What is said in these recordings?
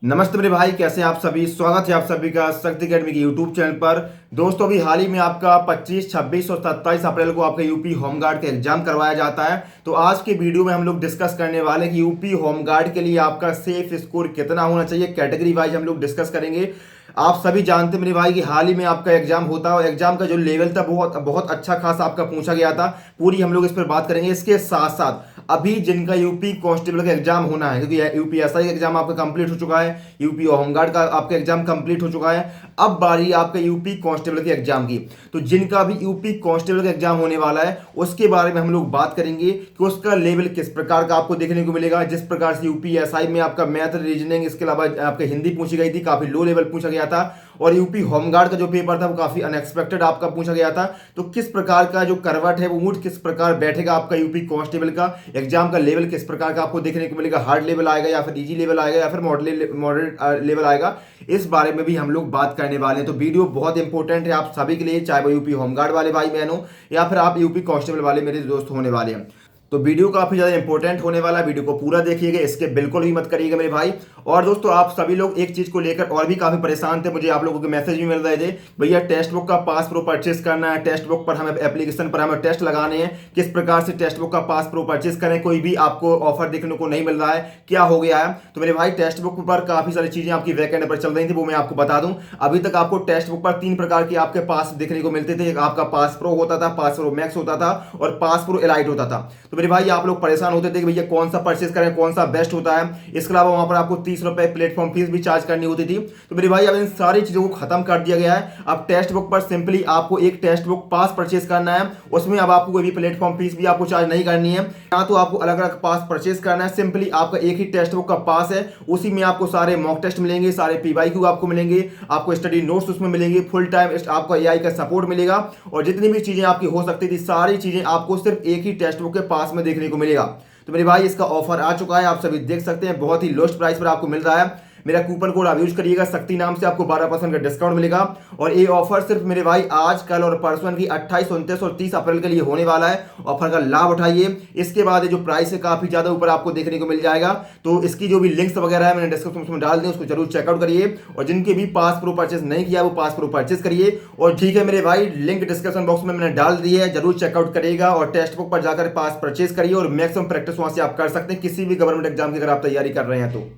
नमस्ते मेरे भाई, कैसे हैं आप सभी। स्वागत है आप सभी का शक्ति अकेडमी के यूट्यूब चैनल पर। दोस्तों अभी हाल ही में आपका 25, 26 और 27 अप्रैल को आपका यूपी होमगार्ड का एग्जाम करवाया जाता है। तो आज के वीडियो में हम लोग डिस्कस करने वाले हैं कि यूपी होमगार्ड के लिए आपका सेफ स्कोर कितना होना चाहिए। कैटेगरी वाइज हम लोग डिस्कस करेंगे। आप सभी जानते हैं मेरे भाई कि हाल ही में आपका एग्जाम होता है और एग्जाम का जो लेवल था बहुत बहुत अच्छा खासा आपका पूछा गया था। पूरी हम लोग इस पर बात करेंगे। इसके साथ साथ अभी जिनका यूपी कांस्टेबल का एग्जाम होना है, क्योंकि यूपीएसआई का एग्जाम आपका कंप्लीट हो चुका है, यूपी होमगार्ड का आपका एग्जाम कंप्लीट हो चुका है। अब बारी आपका यूपी कांस्टेबल के एग्जाम की। तो जिनका भी यूपी कांस्टेबल का एग्जाम होने वाला है उसके बारे में हम लोग बात करेंगे कि उसका लेवल किस प्रकार का आपको देखने को मिलेगा। जिस प्रकार से यूपीएसआई में आपका मैथ, रीजनिंग, इसके अलावा आपका हिंदी पूछी गई थी, काफी लो लेवल पूछा गया था। और यूपी होमगार्ड का जो पेपर था वो काफी अनएक्सपेक्टेड आपका पूछा गया था। तो किस प्रकार का जो करवट है वो ऊंट किस प्रकार बैठेगा आपका यूपी कांस्टेबल का एग्जाम का लेवल किस प्रकार का आपको देखने को मिलेगा। हार्ड लेवल आएगा या फिर इजी लेवल आएगा या फिर मॉडरेट लेवल आएगा, इस बारे में भी हम लोग बात करने वाले हैं। तो वीडियो बहुत इंपॉर्टेंट है आप सभी के लिए, चाहे वो यूपी होमगार्ड वाले भाई बहन हो या फिर आप यूपी कांस्टेबल वाले मेरे दोस्त होने वाले हैं। तो वीडियो काफी ज्यादा इंपॉर्टेंट होने वाला है, वीडियो को पूरा देखिएगा, इसके बिल्कुल भी मत करिएगा मेरे भाई। और दोस्तों आप सभी लोग एक चीज को लेकर और भी काफी परेशान थे, मुझे आप लोगों के मैसेज भी मिल रहे थे, भैया टेक्स्ट बुक का पास प्रो परचेस करना है, टेक्स्ट बुक पर हमें एप्लीकेशन पर हमें टेस्ट लगाने हैं, किस प्रकार से टेक्स्ट बुक का पास प्रो परचेस करें, कोई भी आपको ऑफर देखने को नहीं मिल रहा है, क्या हो गया है। तो मेरे भाई टेक्स्ट बुक पर काफी सारी चीजें आपकी वैकेंट पर चल रही थी, वो मैं आपको बता दूं। अभी तक आपको टेक्स्ट बुक पर 3 प्रकार के आपके पास देखने को मिलते थे। एक आपका पास प्रो होता था, पास प्रो मैक्स होता था और पास प्रो एलाइट होता था। तो मेरे भाई आप लोग परेशान होते थे कि भैया कौन सा परचेस करें, कौन सा बेस्ट होता है। इसके अलावा वहां पर आपको 30 रुपए प्लेटफॉर्म फीस भी चार्ज करनी होती थी। तो मेरे भाई अब इन सारी चीजों को खत्म कर दिया गया है। अब टेक्स्ट बुक पर सिंपली आपको एक टेक्स्ट बुक पास परचेस करना है, उसमें अब आपको कोई भी प्लेटफॉर्म फीस भी आपको चार्ज नहीं करनी है। या तो आपको अलग अलग पास परचेस करना है, सिंपली आपका एक ही टेक्स्ट बुक का पास है, उसी में आपको सारे मॉक टेस्ट मिलेंगे, सारे पीवाईक्यू आपको मिलेंगे, आपको स्टडी नोट्स उसमें मिलेंगे, फुल टाइम आपको एआई का सपोर्ट मिलेगा और जितनी भी चीजें आपकी हो सकती थी सारी चीजें आपको सिर्फ एक ही टेक्स्ट बुक के पास में देखने को मिलेगा। तो मेरे भाई इसका ऑफर आ चुका है, आप सभी देख सकते हैं, बहुत ही लोएस्ट प्राइस पर आपको मिल रहा है। मेरा कूपन कोड आप यूज करिएगा, शक्ति नाम से, आपको 12% का डिस्काउंट मिलेगा। और ये ऑफर सिर्फ मेरे भाई आज, कल और परसों की 28, 29 और 30 अप्रैल के लिए होने वाला है। ऑफर का लाभ उठाइए। इसके बाद जो प्राइस है काफी ज्यादा ऊपर आपको देखने को मिल जाएगा। तो इसकी जो भी लिंक्स वगैरह है मैंने डिस्क्रिप्शन में डाल दी, उसको जरूर चेकआउट करिए। और जिनके भी पास प्रो परचेस नहीं किया वो पास प्रो परचेस करिए। और ठीक है मेरे भाई, लिंक डिस्क्रिप्शन बॉक्स में मैंने डाल दी है, जरूर चेकआउट करिएगा और टेक्स्ट बुक पर जाकर पास परचेस करिए और मैक्सिमम प्रैक्टिस वहां से आप कर सकते हैं किसी भी गवर्नमेंट एग्जाम की अगर आप तैयारी कर रहे हैं तो।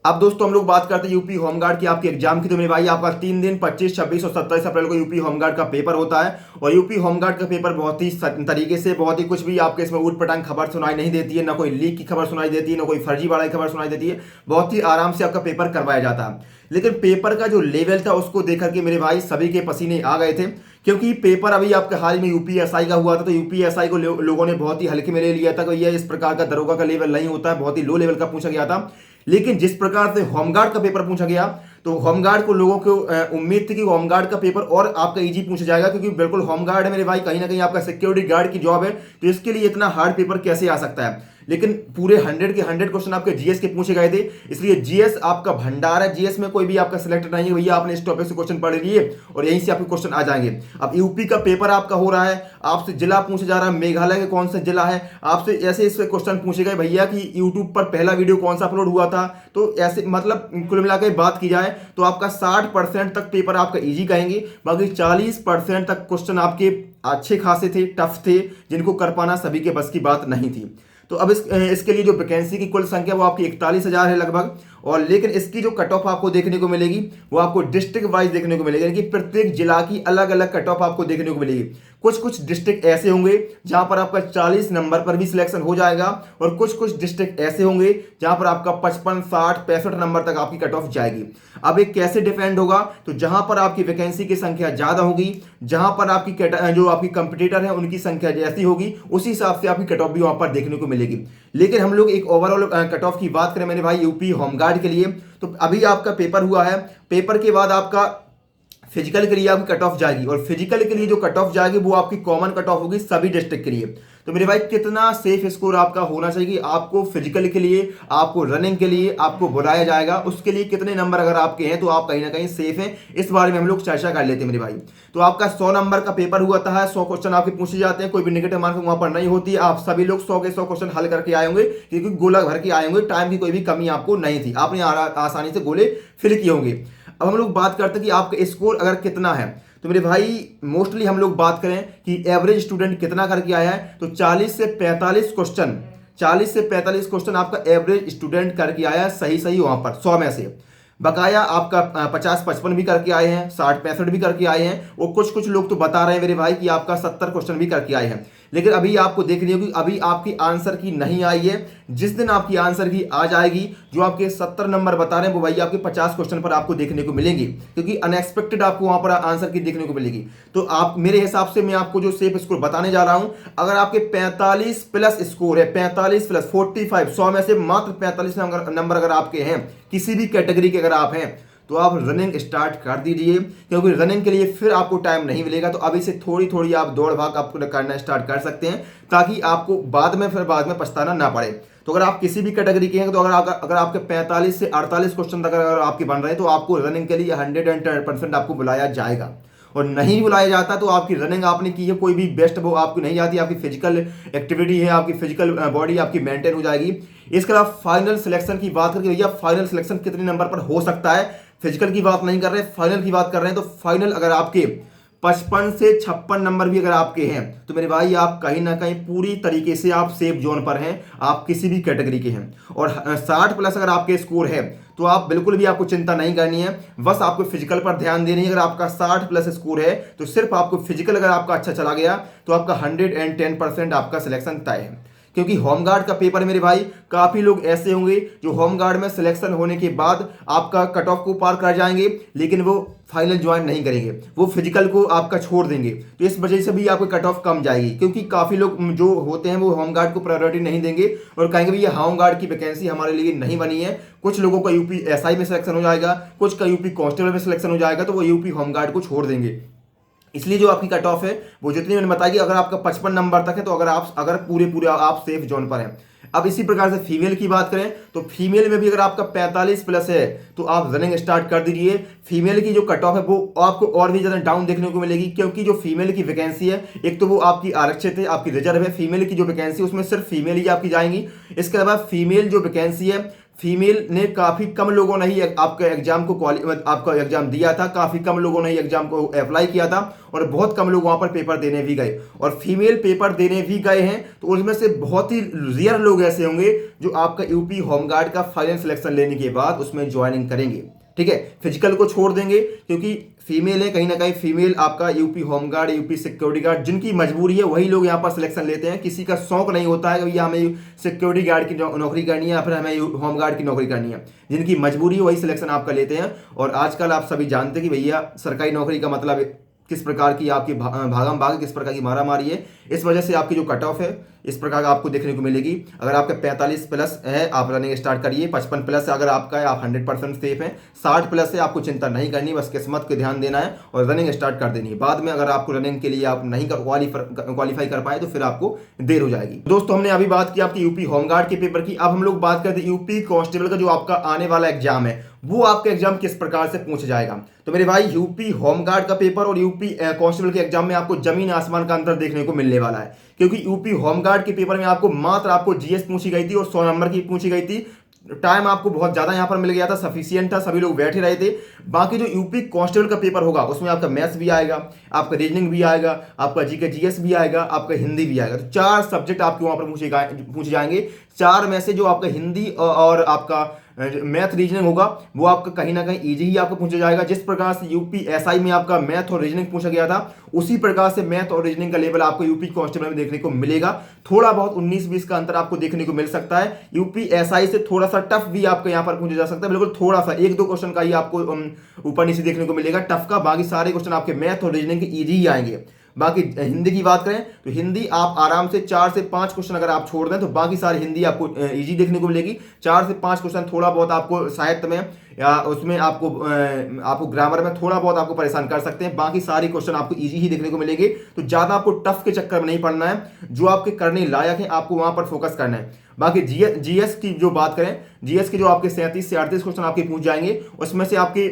अब दोस्तों हम लोग बात करते हैं यूपी होमगार्ड की आपके एग्जाम की। तो मेरे भाई आपका 3 दिन 25, 26 और 27 अप्रैल को यूपी होमगार्ड का पेपर होता है। और यूपी होमगार्ड का पेपर बहुत ही तरीके से, बहुत ही कुछ भी आपके इसमें ऊट पटांग खबर सुनाई नहीं देती है, ना कोई लीक की खबर सुनाई देती है, ना कोई फर्जीवाड़ा की खबर सुनाई देती है। बहुत ही आराम से आपका पेपर करवाया जाता है। लेकिन पेपर का जो लेवल था उसको देखकर के मेरे भाई सभी के पसीने आ गए थे, क्योंकि पेपर अभी आपके हाल में यूपीएसआई का हुआ था। तो यूपीएसआई को लोगों ने बहुत ही हल्के में ले लिया था कि यह इस प्रकार का दरोगा का लेवल नहीं होता है, बहुत ही लो लेवल का पूछा गया था। लेकिन जिस प्रकार से होमगार्ड का पेपर पूछा गया तो होमगार्ड को लोगों को उम्मीद थी कि होमगार्ड का पेपर और आपका इजी पूछा जाएगा, क्योंकि बिल्कुल होमगार्ड है मेरे भाई, कहीं ना कहीं आपका सिक्योरिटी गार्ड की जॉब है, तो इसके लिए इतना हार्ड पेपर कैसे आ सकता है। लेकिन पूरे 100 के 100 क्वेश्चन आपके जीएस के पूछे गए थे, इसलिए जीएस आपका भंडार है। जीएस में कोई भी आपका सिलेक्ट नहीं है, भैया आपने इस टॉपिक से क्वेश्चन पढ़ लिए और यहीं से आपके क्वेश्चन आ जाएंगे। अब यूपी का पेपर आपका हो रहा है, आपसे जिला पूछा जा रहा है, मेघालय के कौन सा जिला है, आपसे ऐसे इससे क्वेश्चन पूछे गए भैया कि यूट्यूब पर पहला वीडियो कौन सा अपलोड हुआ था। तो ऐसे मतलब कुल मिलाकर बात की जाए तो आपका 60% तक पेपर आपका इजी कहेंगे, बाकी 40% तक क्वेश्चन आपके अच्छे खासे थे, टफ थे, जिनको कर पाना सभी के बस की बात नहीं थी। तो अब इसके लिए जो वैकेंसी की कुल संख्या वो आपकी 41,000 है लगभग। और लेकिन इसकी जो कट ऑफ आपको देखने को मिलेगी वो आपको डिस्ट्रिक्ट वाइज देखने को मिलेगी, यानी कि प्रत्येक जिला की अलग अलग कट ऑफ आपको देखने को मिलेगी। कुछ कुछ डिस्ट्रिक्ट ऐसे होंगे जहां पर आपका 40 नंबर पर भी सिलेक्शन हो जाएगा और कुछ कुछ डिस्ट्रिक्ट ऐसे होंगे जहां पर आपका 55, 60, 65 नंबर तक आपकी कट ऑफ जाएगी। अब ये कैसे डिपेंड होगा, तो जहां पर आपकी वैकेंसी की संख्या ज्यादा होगी, जहां पर आपकी जो आपकी कंपटीटर है उनकी संख्या जैसी होगी, उसी हिसाब से आपकी कट ऑफ भी वहां पर देखने को मिलेगी। लेकिन हम लोग एक ओवरऑल कट ऑफ की बात करें मेरे भाई यूपी होमगार्ड के लिए, तो अभी आपका पेपर हुआ है, पेपर के बाद आपका फिजिकल के लिए आपकी कट ऑफ जाएगी, और फिजिकल के लिए जो कट ऑफ जाएगी वो आपकी कॉमन कट ऑफ होगी सभी डिस्ट्रिक्ट के लिए। तो मेरे भाई कितना सेफ स्कोर आपका होना चाहिए कि आपको फिजिकल के लिए, आपको रनिंग के लिए आपको बुलाया जाएगा, उसके लिए कितने नंबर अगर आपके हैं तो आप कहीं ना कहीं सेफ हैं, इस बारे में हम लोग चर्चा कर लेते हैं मेरे भाई। तो आपका 100 नंबर का पेपर हुआ था, 100 क्वेश्चन आपके पूछे जाते हैं, कोई भी नेगेटिव मार्किंग वहां पर नहीं होती है। आप सभी लोग 100 के 100 क्वेश्चन हल करके आए होंगे, क्योंकि गोला भर के आए होंगे, टाइम की कोई भी कमी आपको नहीं थी, आपने आसानी से गोले फिल किए होंगे। अब हम लोग बात करते हैं कि आपका स्कोर अगर कितना है। तो मेरे भाई मोस्टली हम लोग बात करें कि एवरेज स्टूडेंट कितना करके आया है, तो 40 से 45 क्वेश्चन, 40 से 45 क्वेश्चन आपका एवरेज स्टूडेंट करके आया है सही सही वहां पर 100 में से। बकाया आपका 50-55 भी करके आए हैं, 60-65 भी करके आए हैं, वो कुछ लोग तो बता रहे हैं मेरे भाई कि आपका 70 क्वेश्चन भी करके आए हैं। लेकिन अभी आपको देखनी होगी, अभी आपकी आंसर की नहीं आई है। जिस दिन आपकी आंसर की आ जाएगी, जो आपके 70 नंबर बता रहे हैं वो भाई आपके 50 क्वेश्चन पर आपको देखने को मिलेंगे, क्योंकि अनएक्सपेक्टेड आपको वहां पर आंसर की देखने को मिलेगी। तो आप मेरे हिसाब से मैं आपको जो सेफ स्कोर बताने जा रहा हूं, अगर आपके 45 प्लस स्कोर है, 45 प्लस 45, 100 में से मात्र 45 नंबर अगर आपके हैं किसी भी कैटेगरी के अगर आप हैं, तो आप रनिंग स्टार्ट कर दीजिए, क्योंकि रनिंग के लिए फिर आपको टाइम नहीं मिलेगा। तो अभी से थोड़ी थोड़ी आप दौड़ भाग आपको करना स्टार्ट कर सकते हैं, ताकि आपको बाद में पछताना ना पड़े। तो अगर आप किसी भी कैटेगरी के हैं, तो अगर आपके 45 से 48 क्वेश्चन तक अगर आपके बन रहे हैं, तो आपको रनिंग के लिए 110% आपको बुलाया जाएगा। और नहीं बुलाया जाता तो आपकी रनिंग आपने की है कोई भी बेस्ट वो आपको नहीं आती, आपकी फिजिकल एक्टिविटी है, आपकी फिजिकल बॉडी आपकी मेंटेन हो जाएगी। इसके अलावा फाइनल सिलेक्शन की बात करके, भैया फाइनल सिलेक्शन कितने नंबर पर हो सकता है, फिजिकल की बात नहीं कर रहे, फाइनल की बात कर रहे हैं। तो फाइनल अगर आपके 55 से 56 नंबर भी अगर आपके हैं, तो मेरे भाई आप कहीं ना कहीं पूरी तरीके से आप सेफ जोन पर हैं, आप किसी भी कैटेगरी के हैं। और 60 प्लस अगर आपके स्कोर है, तो आप बिल्कुल भी आपको चिंता नहीं करनी है, बस आपको फिजिकल पर ध्यान देनी है। अगर आपका 60 प्लस स्कोर है, तो सिर्फ आपको फिजिकल अगर आपका अच्छा चला गया, तो आपका 110% आपका सिलेक्शन तय है। क्योंकि होमगार्ड का पेपर मेरे भाई काफी लोग ऐसे होंगे जो होमगार्ड में सिलेक्शन होने के बाद आपका कट ऑफ को पार कर जाएंगे, लेकिन वो फाइनल ज्वाइन नहीं करेंगे, वो फिजिकल को आपका छोड़ देंगे। तो इस वजह से भी आपकी कट ऑफ कम जाएगी, क्योंकि काफी लोग जो होते हैं वो होमगार्ड को प्रायोरिटी नहीं देंगे और कहेंगे भैया होमगार्ड की वैकेंसी हमारे लिए नहीं बनी है। कुछ लोगों का यूपी एसआई में सिलेक्शन हो जाएगा, कुछ का यूपी कांस्टेबल में सिलेक्शन हो जाएगा, तो वो यूपी होमगार्ड को छोड़ देंगे। इसलिए जो आपकी कट ऑफ है वो जितनी मैंने बताई, अगर आपका 55 नंबर तक है, तो अगर पूरे आप सेफ जोन पर हैं। अब इसी प्रकार से फीमेल की बात करें, तो फीमेल में भी अगर आपका 45 प्लस है, तो आप रनिंग स्टार्ट कर दीजिए। फीमेल की जो कट ऑफ है वो आपको और भी ज़्यादा डाउन देखने को मिलेगी, क्योंकि जो फीमेल की वैकेंसी है, एक तो वो आपकी आरक्षित है, आपकी रिजर्व है। फीमेल की जो वैकेंसी है उसमें सिर्फ फीमेल ही आपकी जाएंगी। इसके अलावा फीमेल जो वैकेंसी है, फीमेल ने काफ़ी कम लोगों ने ही आपका एग्जाम को आपका एग्जाम दिया था, काफ़ी कम लोगों ने ही एग्जाम को अप्लाई किया था, और बहुत कम लोग वहाँ पर पेपर देने भी गए। और फीमेल पेपर देने भी गए हैं, तो उसमें से बहुत ही रेयर लोग ऐसे होंगे जो आपका यूपी होमगार्ड का फाइनल सिलेक्शन लेने के बाद उसमें ज्वाइनिंग करेंगे। ठीक है, फिजिकल को छोड़ देंगे, क्योंकि फीमेल है, कहीं ना कहीं फीमेल आपका UP home guard, UP security guard, जिनकी मजबूरी है वही लोग यहाँ पर सिलेक्शन लेते हैं। किसी का शौक नहीं होता है कि भैया हमें सिक्योरिटी गार्ड की नौकरी करनी है या फिर हमें होमगार्ड की नौकरी करनी है। जिनकी मजबूरी है वही सिलेक्शन आपका लेते हैं। और आजकल आप सभी जानते हैं कि भैया सरकारी नौकरी का मतलब किस प्रकार की आपकी भागम भाग, किस प्रकार की मारामारी है। इस वजह से आपकी जो कट ऑफ है इस प्रकार का आपको देखने को मिलेगी। अगर आपका 45 प्लस है, आप रनिंग स्टार्ट करिए। 55 प्लस अगर आपका है, आप 100% सेफ हैं। 60 प्लस है, आपको चिंता नहीं करनी, बस किस्मत को ध्यान देना है और रनिंग स्टार्ट कर देनी है। बाद में अगर आपको रनिंग के लिए आप नहीं क्वालिफाई कर पाए, तो फिर आपको देर हो जाएगी। दोस्तों, हमने अभी बात की आपकी यूपी होमगार्ड के पेपर की। अब हम लोग बात करते हैं यूपी कांस्टेबल का जो आपका आने वाला एग्जाम है, वो आपका एग्जाम किस प्रकार से पूछा जाएगा। तो मेरे भाई यूपी होमगार्ड का पेपर और यूपी कांस्टेबल के एग्जाम में आपको जमीन आसमान का अंतर देखने को मिलने वाला है, क्योंकि यूपी होमगार्ड के पेपर में आपको जीएस पूछी गई थी और 100 नंबर की पूछी गई थी। टाइम आपको बहुत ज्यादा यहां पर मिल गया था, सफिशियंट था, सभी लोग बैठे रहे थे। बाकी जो यूपी कांस्टेबल का पेपर होगा उसमें आपका मैथ्स भी आएगा, आपका रीजनिंग भी आएगा, आपका जीके जीएस भी आएगा, आपका हिंदी भी आएगा। तो 4 सब्जेक्ट आपके वहां पर पूछे जाएंगे। 4 में से जो आपका हिंदी और आपका मैथ रीजनिंग होगा वो आपका कहीं ना कहीं इजी ही आपको पूछा जाएगा। जिस प्रकार से यूपी एसआई में आपका मैथ और रीजनिंग पूछा गया था, उसी प्रकार से मैथ और रीजनिंग का लेवल आपको यूपी कांस्टेबल में देखने को मिलेगा। थोड़ा बहुत 19-20 का अंतर आपको देखने को मिल सकता है। यूपी एसआई से थोड़ा सा टफ भी आपको यहाँ पर पूछा जा सकता है, बिल्कुल थोड़ा सा 1-2 क्वेश्चन का ही आपको ऊपर नीचे देखने को मिलेगा टफ का। बाकी सारे क्वेश्चन आपके मैथ और रीजनिंग के इजी ही आएंगे। बाकी हिंदी की बात करें तो हिंदी आप आराम से 4 से 5 क्वेश्चन अगर आप छोड़ दें तो बाकी सारी हिंदी आपको इजी देखने को मिलेगी। 4 से 5 क्वेश्चन थोड़ा बहुत आपको साहित्य में या उसमें आपको ग्रामर में थोड़ा बहुत आपको परेशान कर सकते हैं, बाकी सारी क्वेश्चन आपको इजी ही देखने को मिलेंगे। तो ज़्यादा आपको टफ के चक्कर में नहीं पड़ना है, जो आपके करने लायक है आपको वहां पर फोकस करना है। बाकी जीएस की जो बात करें, जीएस के जो आपके 37 से 38 क्वेश्चन आपके पूछ जाएंगे, उसमें से आपके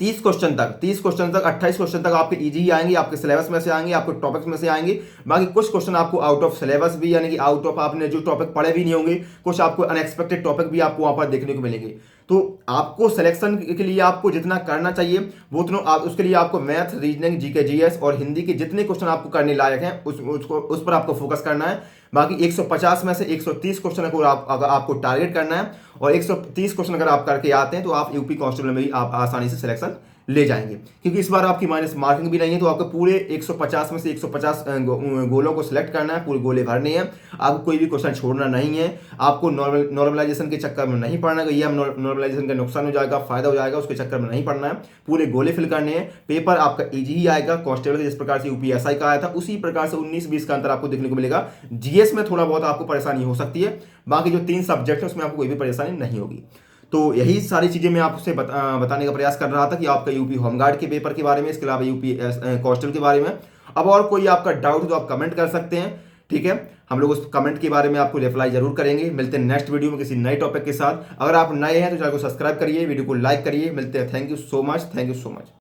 30 क्वेश्चन तक 28 क्वेश्चन तक आपके इजी ही आएंगे, आपके सिलेबस में से आएंगे, आपके टॉपिक्स में से आएंगे। बाकी कुछ क्वेश्चन आपको आउट ऑफ सिलेबस भी, यानी कि आउट ऑफ आपने जो टॉपिक पढ़े भी नहीं होंगे, कुछ आपको अनएक्सपेक्टेड टॉपिक भी आपको वहां पर देखने को मिलेंगे। तो आपको सिलेक्शन के लिए आपको जितना करना चाहिए वो उतना उसके लिए आपको मैथ, रीजनिंग, जीके, जीएस और हिंदी के जितने क्वेश्चन आपको करने लायक हैं उस पर आपको फोकस करना है। बाकी 150 में से 130 क्वेश्चन को अगर आपको टारगेट करना है और 130 क्वेश्चन अगर आप करके आते हैं तो आप यूपी कांस्टेबल में भी आप आसानी से सिलेक्शन ले जाएंगे, क्योंकि इस बार आपकी माइनस मार्किंग भी नहीं है। तो आपको पूरे 150 में से 150 गोलों को सिलेक्ट करना है, पूरे गोले भरने हैं, आपको कोई भी क्वेश्चन छोड़ना नहीं है। आपको नॉर्मलाइजेशन के चक्कर में नहीं पड़ना है, ये हम नॉर्मलाइजेशन का नुकसान हो जाएगा, फायदा हो जाएगा, उसके चक्कर में नहीं पड़ना है। पूरे गोले फिल करने हैं। पेपर आपका इजी ही आएगा, कांस्टेबल जिस प्रकार से यूपीएसआई का आया था उसी प्रकार से 19-20 का अंतर आपको देखने को मिलेगा। जीएस में थोड़ा बहुत आपको परेशानी हो सकती है, बाकी जो 3 सब्जेक्ट है उसमें आपको कोई भी परेशानी नहीं होगी। तो यही सारी चीज़ें मैं आपसे बताने का प्रयास कर रहा था कि आपका यूपी होमगार्ड के पेपर के बारे में, इसके अलावा यूपी कांस्टेबल के बारे में। अब और कोई आपका डाउट हो तो आप कमेंट कर सकते हैं, ठीक है। हम लोग उस कमेंट के बारे में आपको रिप्लाई जरूर करेंगे। मिलते हैं नेक्स्ट वीडियो में किसी नए टॉपिक के साथ। अगर आप नए हैं तो चैनल को सब्सक्राइब करिए, वीडियो को लाइक करिए। मिलते हैं। Thank you so much, thank you so much.